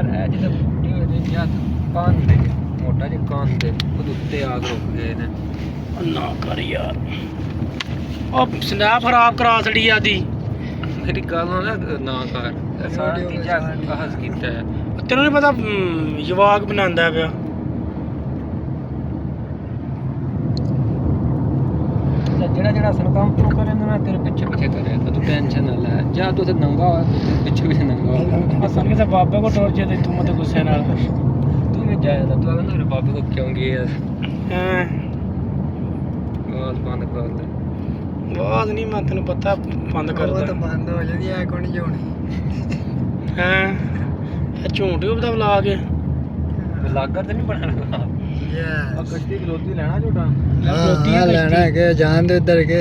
यार जिसे बूटे होए या कान दे मोटा जे कान दे ਉਹਦੇ ਉੱਤੇ ਆਗ ਰੁਕ ਗਏ ਨੇ ना कर यार अब स्नैप खराब करा छड़ी आदी मेरी गल ना कर सारा तीजा हस कीता है तेनों नहीं पता जवाक बनांदा है पिया जेड़ा जेड़ा सन काम तू करे ना तेरे पीछे पीछे करे तो तू टेंशन ना ले जा तू ते नंगा हो पीछे पीछे नंगा हो असल के बाबे को टोर जे तू मत गुस्से नाल तू भी जाएगा तू अगर मेरे बाबे को क्यों गया हैं आवाज बंद कर दे आवाज नहीं मैं तेन पता बंद कर दे तो बंद हो जाती है कौन नहीं होनी हैं झूठ ही बता बुला के लागर तो नहीं बनाना कश्ती खलोती लेना झूठा हाँ लेना है के जान दे उधर के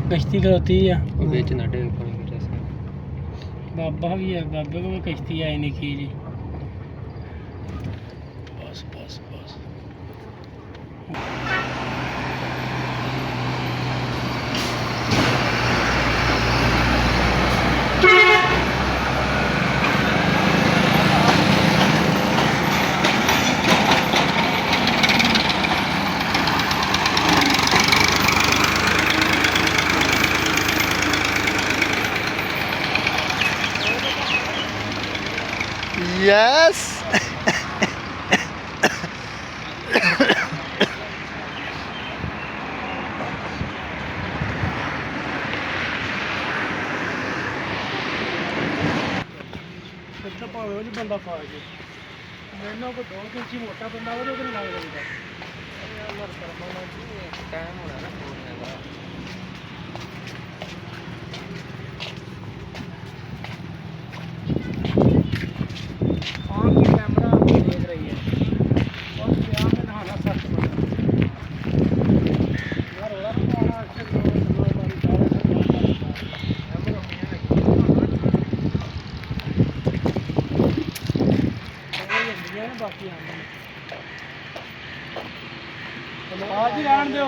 कश्ती खलोती है बेच ना डेढ़ पानी की जैसे बाबा भी है बाबे को भी कश्ती आई नहीं की जी बस बस बस Yes. ਇੱਥੇ ਭਾਵੇਂ ਉਹ ਜੀ ਬੰਦਾ ਪਾ ਜੇ ਮੈਨੂੰ ਕੋਈ 2 ਇੰਚੀ ਮੋਟਾ ਬੰਦਾ ਉਹਦੇ ਕੋਲ ਲੱਗ ਜਾਂਦਾ ਯਾਰ ਕਰਮਾਂ टाइम होना ना बोलने का आँख की कैमरा आपको देख रही है और प्यार में नहाना सख्त पड़ता है यार हो रहा है अच्छा बाकी आज ही रहने दो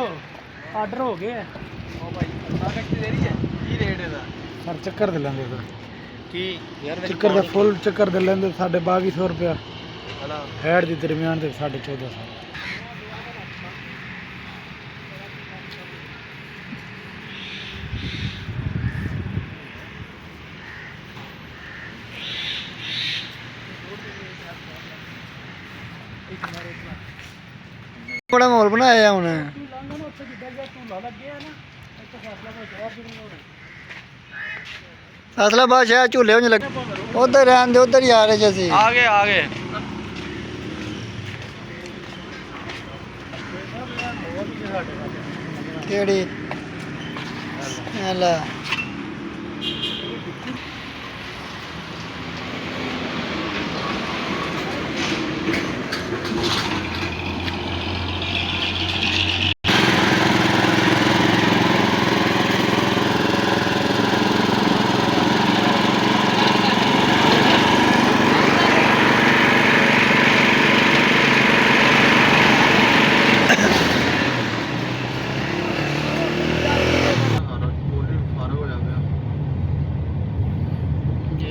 आर्डर हो गए सर चक्कर दे लेंगे चक्कर का फुल चक्कर दे लेंगे 2250 रुपया हेड के दरमियान से 1450 बड़ा माहौल बनाया हमने फैसलाबाद शायद झूले होने लगे उधर रहने दे उधर ही आ रहे जैसे आ गए केड़ी अल्लाह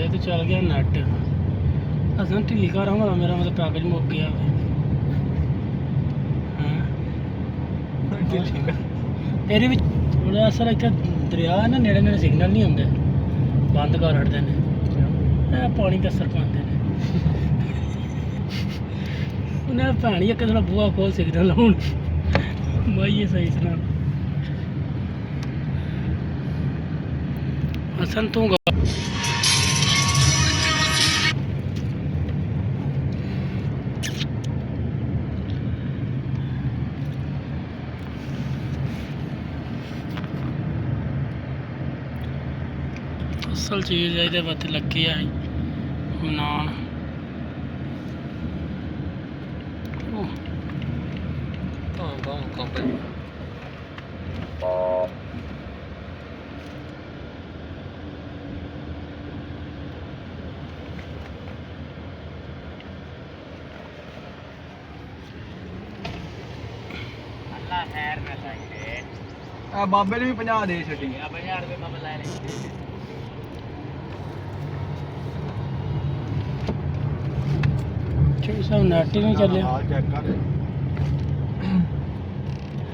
तो चल गया नट असन ढिली घर होगा मेरा मतलब पैकेज मुक गया ਇਹਦੇ ਵਿੱਚ ਥੋੜਾ ਅਸਰ ਇੱਥੇ ਦਰਿਆ ਹੈ ਨਾ ਨੇੜੇ ਨੇੜੇ ਸਿਗਨਲ ਨਹੀਂ ਹੁੰਦੇ ਬੰਦ ਕਰ ਹਟਦੇ ਨੇ ਇਹ ਪਾਣੀ ਦਾ ਅਸਰ ਪਾਉਂਦੇ ਨੇ ਉਹਨੇ ਪਾਣੀ ਇੱਕ ਥੋੜਾ ਬੂਹਾ ਖੋਲ ਸਿਗਨਲ ਲਾਉਣ ਮਾਈਏ ਸਹੀ ਸੁਣਾ ਅਸਨ ਤੂੰ असल चीज़ है ये बत लगी है नान बाबे ने भी 50 दे छड़ी 50 रुपये बाबा ला रहे ਪਿੱਛੇ ਵੀ ਸਭ ਨੈਟ ਹੀ ਨਹੀਂ ਚੱਲਿਆ ਹਾਲ ਚੈੱਕ ਕਰ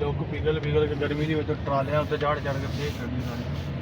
ਲੋਕ ਪਿਗਲ ਕੇ ਗਰਮੀ ਦੀ ਵਿੱਚ ਟਰਾਲਿਆਂ ਉੱਤੇ ਚੜ ਕੇ ਫੇਰ ਖੜੀ ਸਾਰੇ